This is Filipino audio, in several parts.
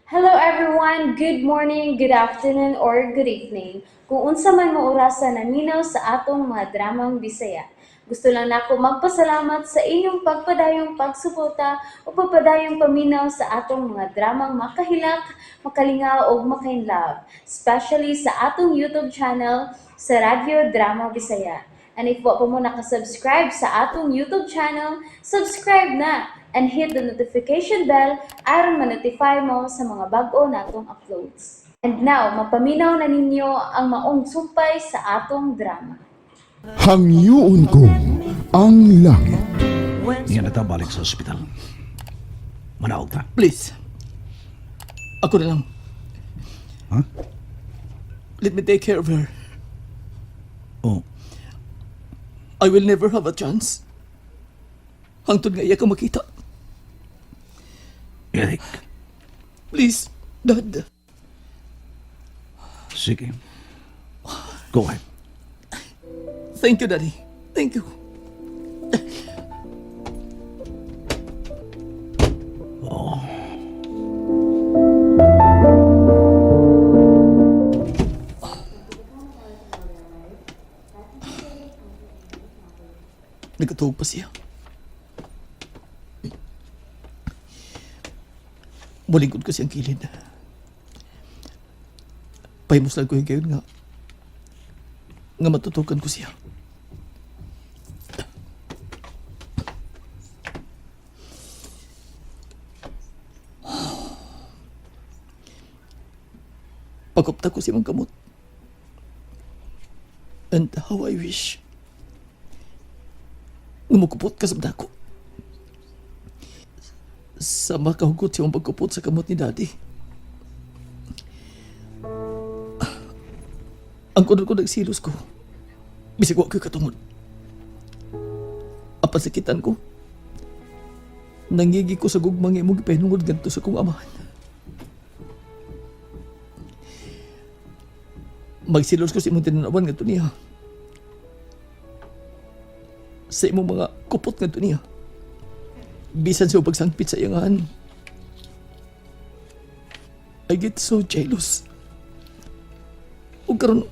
Hello everyone, good morning, good afternoon, or good evening. Kung unsa man mo orasan naminaw sa atong mga dramang Bisaya. Gusto lang nako magpasalamat sa inyong pagpadayong pagsuporta o pagpadayong paminaw sa atong mga dramang makahilak, makalingaw o makainlove, especially sa atong YouTube channel sa Radyo Drama Bisaya. And if wa pa mo nakasubscribe sa atong YouTube channel, subscribe na and hit the notification bell aron ma-notify mo sa mga bag-o natong uploads. And now, mapaminaw na ninyo ang maong sumpay sa atong drama. Hangyoon ko ang langit. Niya na balik sa ospital. Manaog ta. Please. Ako na lang. Ha? Let me take care of her. Oh, I will never have a chance. Hangtod nga iya ka makita. Eric. Please, Dad. Sige. Go ahead. Thank you, Daddy. Thank you. Oh. Nagkatuog pa siya. Bulingkod ko siyang kilid. Pahimuslan ko yung gayon nga matutukan ko siya. Pagkopta ko siyang kamot. And how I wish lumukupot ka sa ko. Sa makahugot siyang pagkupot sa kamot ni Daddy. Ang kunod ko nagsilos ko. Bisig wa ko katungod. Apan sakitan ko. Nangigi ko sa gugmang imong ipahinungod ganito sa kong amahan. Magsilos ko sa imong tinanawan nga niya. Sa imong mga kupot nga niya. Bisan sa pagsangpit sa iyangan. I get so jealous. O karon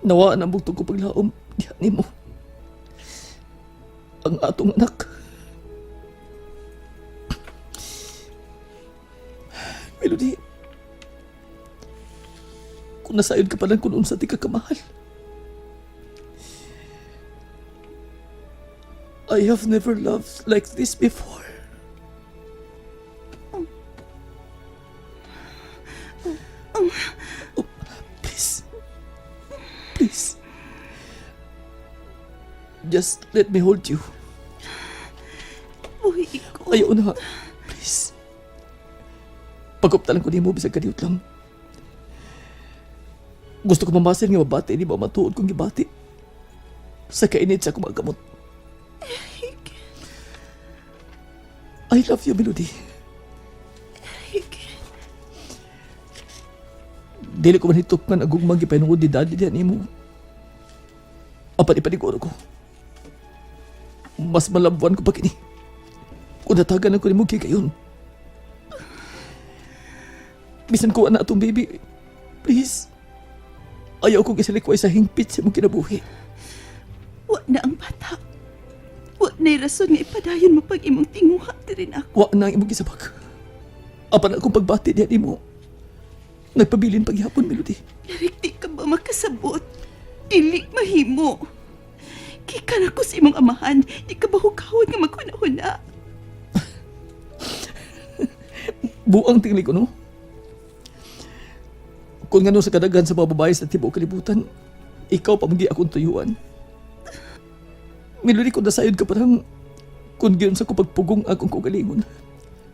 nawaan ang bugtong ko paglaom diyan nimo. Ang atong anak. Melody, kung nasayod ka pa lang kung unsa ti ka kamahal. I have never loved like this before. Oh, please. Please. Just let me hold you. Uy, ko. Ayaw na. Please. Pagkuptalan ko ni mo, bisag kadiut lang. Gusto ko mamasin nga mabati, di ba matuod kong gibati. Sa kainit sa kumagamot. I love you, Melody. Dili ko man hitukman agong magipanungod ni Daddy diyan mo. Apan ipaniguro ko. Mas malabuan ko pa kini. Kung natagan ako ni mo kayon. Bisan ko na atong baby. Please. Ayaw kong isalikway sa hingpit sa mong kinabuhi. Wa na ang bata. Wa na'y rason nga ipadayon mo pag imong tinguha rin ako. Wa na ang imong gisabag. Apan akong pagbati diyan mo. Nagpabilin paghihapon, Melody. Eric, di ka ba makasabot? Dili mahimo. Kika na ko sa imong amahan, di ka ba hukawad nga magkunahuna? Buang tingli ko, no? Kung nga no sa kadagan sa mga babae sa tibuok kalibutan, ikaw pa magi akong tuyuan. Melody, kung nasayod ka parang kung giyon sa ko pagpugong akong kugalingon,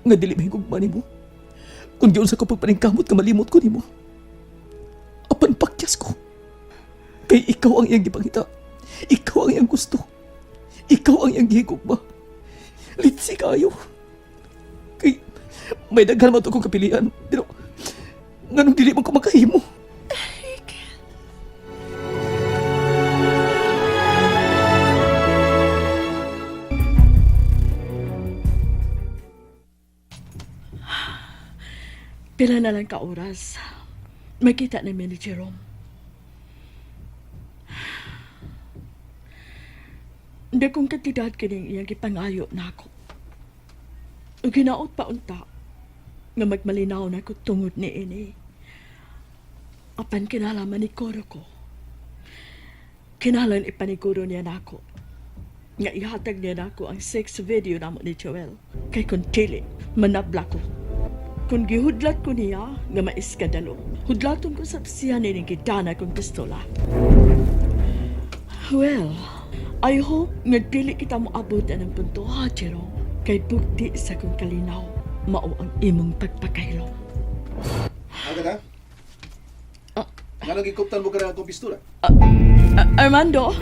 nga dili mahigugma ni mo. Kung giyon sa ko pagpaningkamot ka malimot ko ni mo. Apan pakyas ko. Kay ikaw ang iyang gipangita. Ikaw ang iyang gusto. Ikaw ang iyang gihigugma. Litsi kayo. Kay may daghan man to kong kapilian. Pero nganong dili man ko makahimo. Pila na lang ka oras. Makita namin ni Jerome. Dakong kantidad kining iyang gipangayo na ako. Ginaot pa unta nga magmalinaw na ko tungod ni ini. Apan kinalaman ni Koro ko. Kinalan ipaniguro niya na ako. Nga ihatag niya na ako ang sex video namo ni Joel. Kay kung tili, manabla ko. Kung gihudlat ko niya nga maiskadalo, hudlaton ko sa siya ni gidana kong pistola. Well, I hope nga dili kita mo abot ng punto ha, Jerome. Kay bukti sa kong kalinaw, mao ang imong pagpakahilo. Aga na? Nga nagikuptan mo ka na akong pistola? Armando?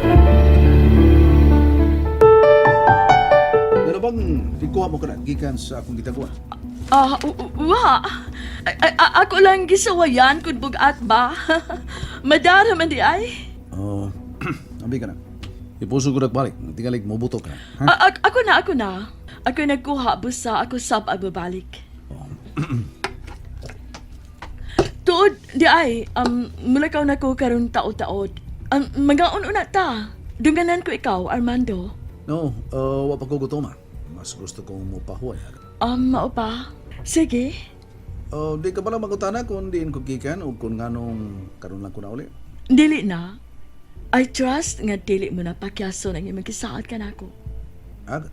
Ano bang ikuha mo ka na gikan sa akong gitagawa? Wa. Ako lang gisawayan kung bugat ba. Madara man di ay. Oh, ambi ka na. Ipuso ko nagbalik. Tingalig mo buto ka. Ha? Ako na. Ako nagkuha busa ako sab agbabalik. Tuod, di ay, mulakaw na ko karon taod-taod. Mga una ta. Dunganan ko ikaw, Armando. No, wa pa ko gutoma. Mas gusto kong mupahuay. Mao pa? Sige. Di ka pala magutana kung diin ko gikan o kung nganong karon lang ko na uli. Dili na. I trust nga dili mo na pakyaso ng imong gisaad ka nako. Aga.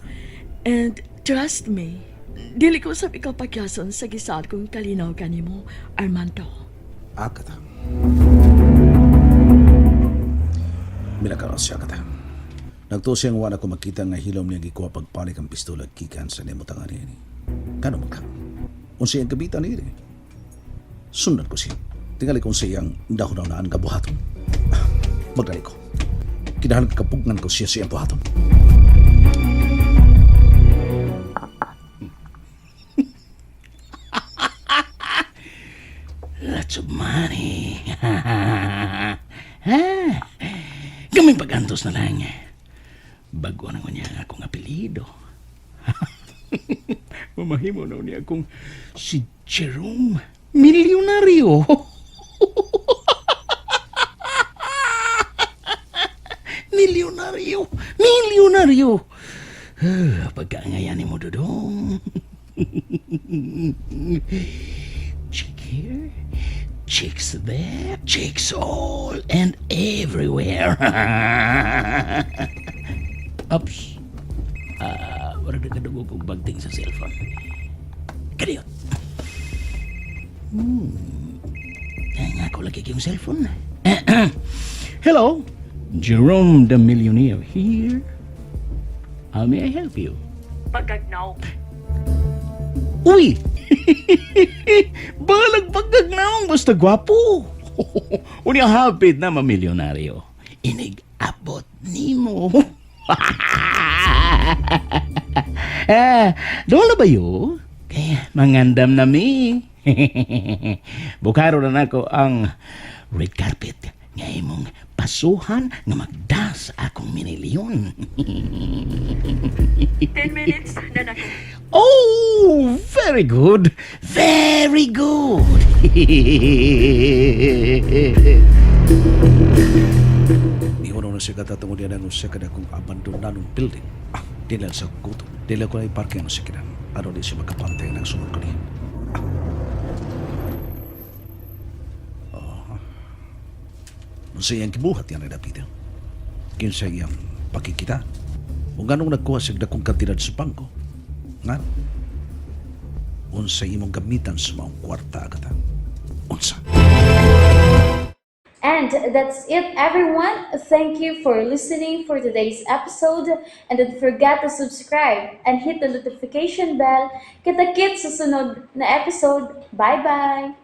And trust me, dili ko sab ikaw pakyason sa gisaad kong kalinaw kanimo, Armando. Aga ta. Milakaw siya ka ta. Nagto siyang wala ko makita nga hilom niya gikuha pagpalik ang pistola gikan sa nimutang ani. Kano mo ka? Unsa ang kabitan ni sundan ko siya. Tingali kong siyang dahon na ang kabuhaton. Magdali ko. Kinahan kapugnan ko siya siyang buhaton. Lots of money. Gamay pagantos na lang. Bago na ko niya akong apelido. Mamahimo na niya akong si Jerome Millionaire. Milyonaryo. Pagkaangayanin mo, Dodong. Check here, chicks there, chicks all and everywhere. Oops. Wala na kadugo kong bagting sa cellphone. Kadiyot. Kaya nga ako lagi yung cellphone. Hello, Jerome the Millionaire here. How may I help you? Pagagnaw. Uy! Balag pagkagnaong basta gwapo. Unya hapit na mamilyonaryo. Inig-abot nimo. Doon na ba yun? Kaya mangandam na mi. Bukaro na nako ang red carpet. Ngayon mong pasuhan nga magdas akong minilyon. 10 minutes na nako. Oh, very good. Very good. Iwan na siya katatungod niya na siya kada kong abandonanong building. Dila sa kuto. Dila ko na iparking sa kinan. Ano di siya magkapantay ng sunod kanina. Unsa iyang gibuhat yan na Peter? Kinsa iyang pakikita? O ganong nagkuha siya dakong kantidad sa bangko? Nga? Unsa imong gamitan sa mga kwarta agata? Unsa? And that's it, everyone. Thank you for listening for today's episode. And don't forget to subscribe and hit the notification bell. Kita-kits sa sunod na episode. Bye-bye!